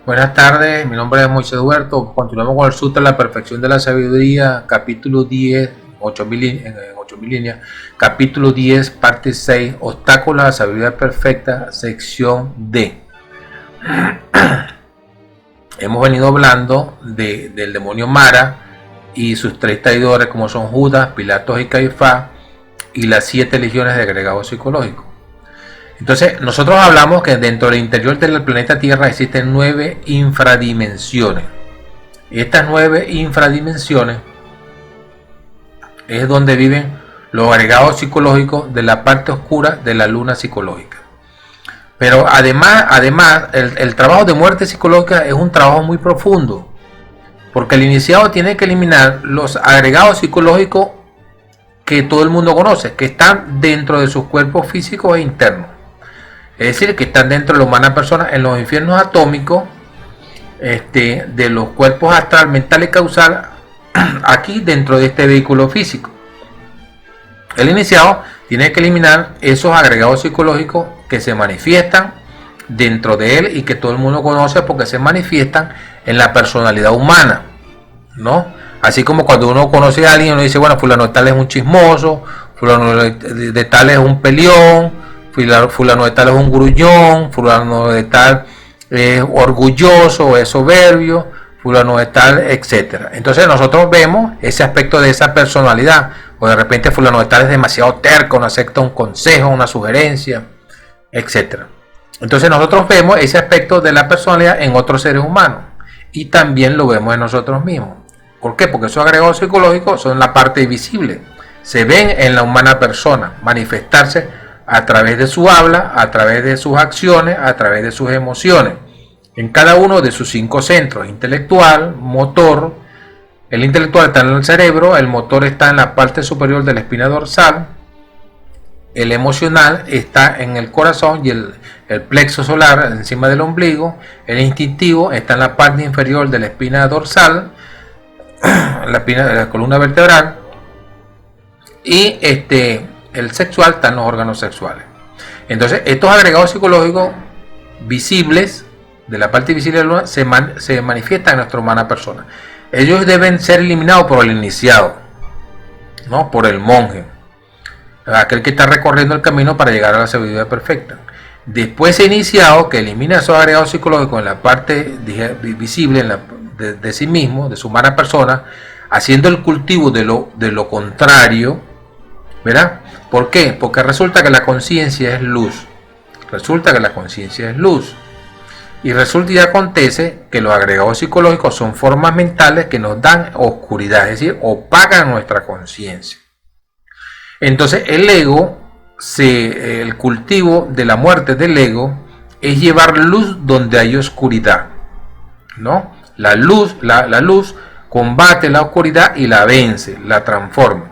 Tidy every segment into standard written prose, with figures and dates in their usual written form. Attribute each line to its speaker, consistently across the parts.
Speaker 1: Buenas tardes, mi nombre es Moisés Huerto. Continuamos con el Sutra La Perfección de la Sabiduría, capítulo 10, 8000 líneas, capítulo 10, parte 6, Obstáculos a la Sabiduría Perfecta, sección D. Hemos venido hablando del demonio Mara y sus tres traidores, como son Judas, Pilatos y Caifás, y las 7 legiones de agregados psicológicos. Entonces, nosotros hablamos que dentro del interior del planeta Tierra existen 9 infradimensiones. Estas 9 infradimensiones es donde viven los agregados psicológicos de la parte oscura de la luna psicológica. Pero además el trabajo de muerte psicológica es un trabajo muy profundo, porque el iniciado tiene que eliminar los agregados psicológicos que todo el mundo conoce, que están dentro de sus cuerpos físicos e internos. Es decir, que están dentro de la humana persona, en los infiernos atómicos, de los cuerpos astral, mental y causal, aquí dentro de este vehículo físico. El iniciado tiene que eliminar esos agregados psicológicos que se manifiestan dentro de él y que todo el mundo conoce porque se manifiestan en la personalidad humana, ¿no? Así como cuando uno conoce a alguien, uno dice, bueno, fulano de tal es un chismoso, fulano de tal es un peleón, fulano de tal es un gruñón, fulano de tal es orgulloso, es soberbio, fulano de tal, etcétera. Entonces nosotros vemos ese aspecto de esa personalidad, o de repente fulano de tal es demasiado terco, no acepta un consejo, una sugerencia, etcétera. Entonces nosotros vemos ese aspecto de la personalidad en otros seres humanos y también lo vemos en nosotros mismos. ¿Por qué? Porque esos agregados psicológicos son la parte visible, se ven en la humana persona manifestarse a través de su habla, a través de sus acciones, a través de sus emociones, en cada uno de sus 5 centros: intelectual, motor. El intelectual está en el cerebro, el motor está en la parte superior de la espina dorsal, el emocional está en el corazón y el plexo solar encima del ombligo, el instintivo está en la parte inferior de la espina dorsal, la columna vertebral, y el sexual está en los órganos sexuales. Entonces, estos agregados psicológicos visibles de la parte visible de la luna se manifiestan en nuestra humana persona. Ellos deben ser eliminados por el iniciado, no por el monje, aquel que está recorriendo el camino para llegar a la sabiduría perfecta. Después ese iniciado que elimina esos agregados psicológicos en la parte visible de sí mismo, de su humana persona, haciendo el cultivo de lo contrario, ¿verdad? ¿Por qué? Porque resulta que la conciencia es luz. Y resulta y acontece que los agregados psicológicos son formas mentales que nos dan oscuridad, es decir, opacan nuestra conciencia. Entonces el ego, el cultivo de la muerte del ego es llevar luz donde hay oscuridad, ¿no? La luz combate la oscuridad y la vence, la transforma.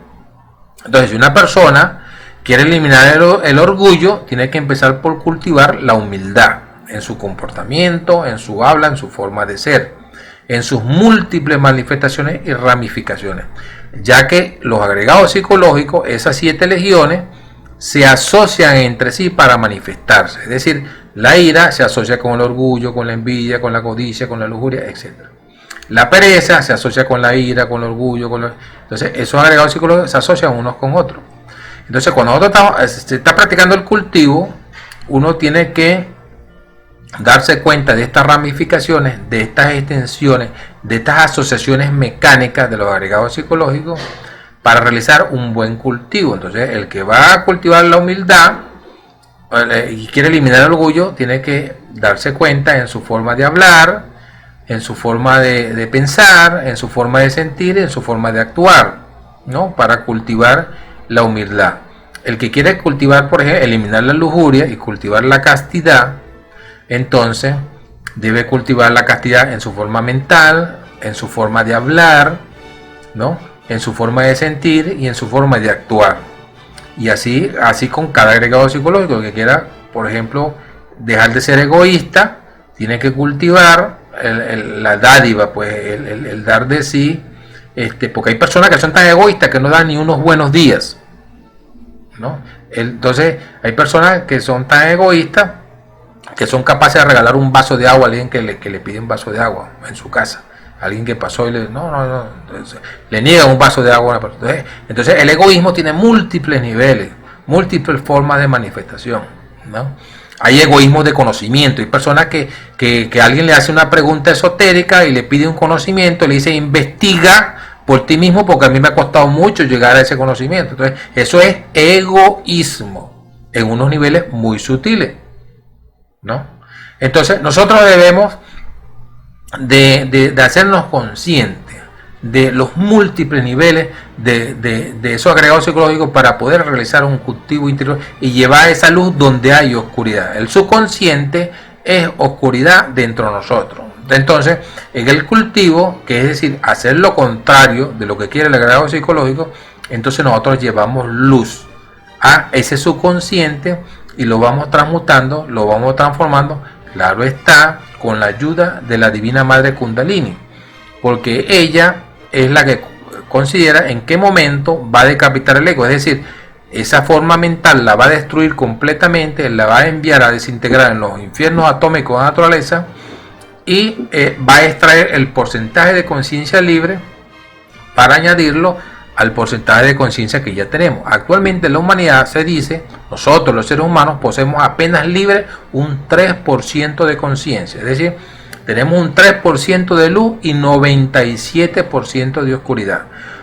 Speaker 1: Entonces, si una persona quiere eliminar el orgullo, tiene que empezar por cultivar la humildad en su comportamiento, en su habla, en su forma de ser, en sus múltiples manifestaciones y ramificaciones, ya que los agregados psicológicos, esas 7 legiones, se asocian entre sí para manifestarse. Es decir, la ira se asocia con el orgullo, con la envidia, con la codicia, con la lujuria, etc. La pereza se asocia con la ira, con el orgullo, entonces esos agregados psicológicos se asocian unos con otros. Entonces cuando se está practicando el cultivo, uno tiene que darse cuenta de estas ramificaciones, de estas extensiones, de estas asociaciones mecánicas de los agregados psicológicos para realizar un buen cultivo. Entonces el que va a cultivar la humildad y quiere eliminar el orgullo, tiene que darse cuenta en su forma de hablar, en su forma de pensar, en su forma de sentir, en su forma de actuar, ¿no? Para cultivar la humildad. El que quiere cultivar, por ejemplo, eliminar la lujuria y cultivar la castidad, entonces debe cultivar la castidad en su forma mental, en su forma de hablar, ¿no? En su forma de sentir y en su forma de actuar. Y así con cada agregado psicológico. El que quiera, por ejemplo, dejar de ser egoísta, tiene que cultivar la dádiva, pues el dar de sí, porque hay personas que son tan egoístas que no dan ni unos buenos días, ¿no? Entonces hay personas que son tan egoístas que son capaces de regalar un vaso de agua a alguien que le pide un vaso de agua en su casa. Alguien que pasó y no, le niega un vaso de agua a una persona. Entonces el egoísmo tiene múltiples niveles, múltiples formas de manifestación, ¿no? Hay egoísmo de conocimiento. Hay personas que alguien le hace una pregunta esotérica y le pide un conocimiento, le dice investiga por ti mismo porque a mí me ha costado mucho llegar a ese conocimiento. Entonces eso es egoísmo en unos niveles muy sutiles, ¿no? Entonces nosotros debemos de hacernos conscientes de los múltiples niveles de esos agregados psicológicos para poder realizar un cultivo interior y llevar esa luz donde hay oscuridad. El subconsciente es oscuridad dentro de nosotros. Entonces, en el cultivo, que es decir, hacer lo contrario de lo que quiere el agregado psicológico, entonces nosotros llevamos luz a ese subconsciente y lo vamos transmutando, lo vamos transformando, claro está, con la ayuda de la Divina Madre Kundalini, porque ella es la que considera en qué momento va a decapitar el ego, es decir, esa forma mental la va a destruir completamente, la va a enviar a desintegrar en los infiernos atómicos de la naturaleza y va a extraer el porcentaje de conciencia libre para añadirlo al porcentaje de conciencia que ya tenemos. Actualmente en la humanidad se dice, nosotros los seres humanos poseemos apenas libre un 3% de conciencia, es decir, tenemos un 3% de luz y 97% de oscuridad.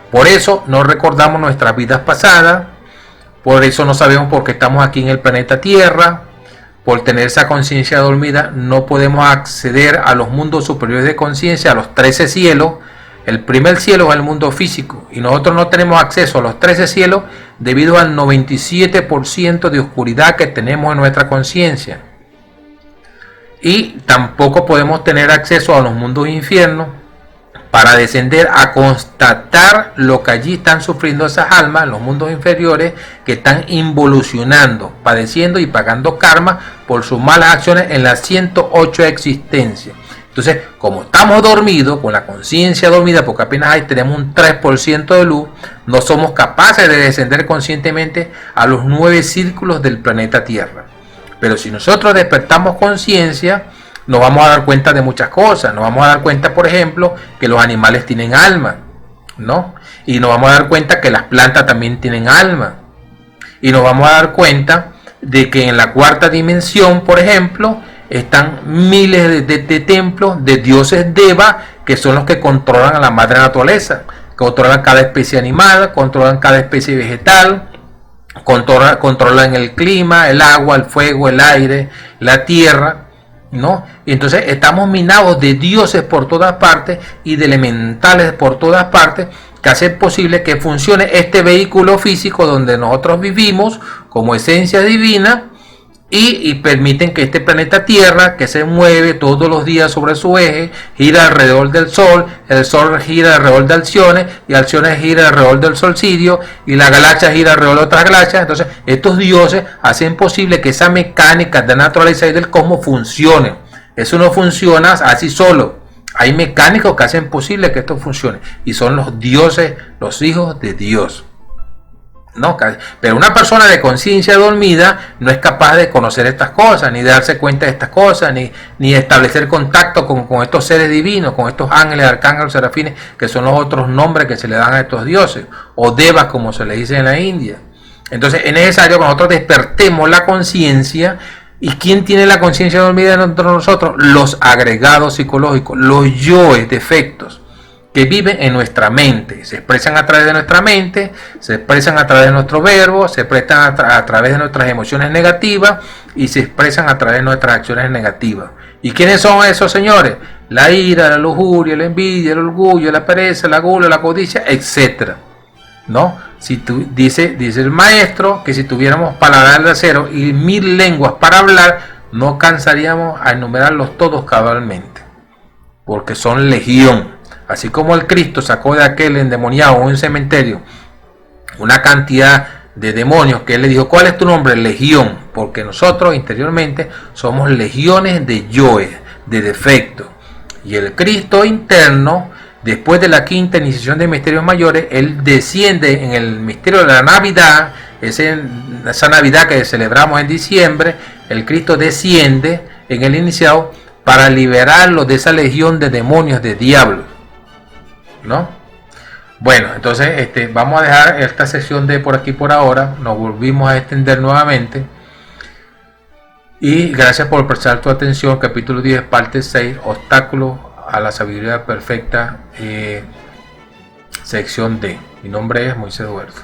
Speaker 1: Por eso no recordamos nuestras vidas pasadas, por eso no sabemos por qué estamos aquí en el planeta Tierra, por tener esa conciencia dormida no podemos acceder a los mundos superiores de conciencia, a los 13 cielos. El primer cielo es el mundo físico y nosotros no tenemos acceso a los 13 cielos debido al 97% de oscuridad que tenemos en nuestra conciencia. Y tampoco podemos tener acceso a los mundos infiernos para descender a constatar lo que allí están sufriendo esas almas, los mundos inferiores, que están involucionando, padeciendo y pagando karma por sus malas acciones en las 108 existencias. Entonces, como estamos dormidos, con la conciencia dormida, porque apenas ahí tenemos un 3% de luz, no somos capaces de descender conscientemente a los 9 círculos del planeta Tierra. Pero si nosotros despertamos conciencia, nos vamos a dar cuenta de muchas cosas. Nos vamos a dar cuenta, por ejemplo, que los animales tienen alma, ¿no? Y nos vamos a dar cuenta que las plantas también tienen alma. Y nos vamos a dar cuenta de que en la cuarta dimensión, por ejemplo, están miles de templos de dioses Deva, que son los que controlan a la madre naturaleza, controlan cada especie animal, controlan cada especie vegetal, controlan el clima, el agua, el fuego, el aire, la tierra, ¿no? Y entonces estamos minados de dioses por todas partes y de elementales por todas partes que hacen posible que funcione este vehículo físico donde nosotros vivimos como esencia divina y permiten que este planeta Tierra, que se mueve todos los días sobre su eje, gira alrededor del Sol, el Sol gira alrededor de Alcione, y Alcione gira alrededor del Solcidio, y la galaxia gira alrededor de otras galaxias. Entonces estos dioses hacen posible que esa mecánica de la naturaleza y del cosmos funcione. Eso no funciona así solo. Hay mecánicos que hacen posible que esto funcione, y son los dioses, los hijos de Dios. No, pero una persona de conciencia dormida no es capaz de conocer estas cosas, ni de darse cuenta de estas cosas, ni establecer contacto con estos seres divinos, con estos ángeles, arcángeles, serafines, que son los otros nombres que se le dan a estos dioses, o devas como se le dice en la India. Entonces es necesario que nosotros despertemos la conciencia. ¿Y quién tiene la conciencia dormida dentro de nosotros? Los agregados psicológicos, los yoes, defectos, que viven en nuestra mente, se expresan a través de nuestra mente, se expresan a través de nuestros verbos, se expresan a través de nuestras emociones negativas y se expresan a través de nuestras acciones negativas. ¿Y quiénes son esos señores? La ira, la lujuria, la envidia, el orgullo, la pereza, la gula, la codicia, etc. ¿No? Dice el maestro que si tuviéramos paladar de acero y 1000 lenguas para hablar, no cansaríamos a enumerarlos todos cabalmente, porque son legión. Así como el Cristo sacó de aquel endemoniado en un cementerio una cantidad de demonios, que él le dijo, ¿cuál es tu nombre? Legión, porque nosotros interiormente somos legiones de yoes, de defectos. Y el Cristo interno, después de la quinta iniciación de misterios mayores, él desciende en el misterio de la Navidad, esa Navidad que celebramos en diciembre. El Cristo desciende en el iniciado para liberarlo de esa legión de demonios, de diablos, ¿no? Bueno, entonces vamos a dejar esta sección de por aquí por ahora. Nos volvimos a extender nuevamente. Y gracias por prestar tu atención. Capítulo 10, parte 6, obstáculos a la sabiduría perfecta, sección D. Mi nombre es Moisés Duerzo.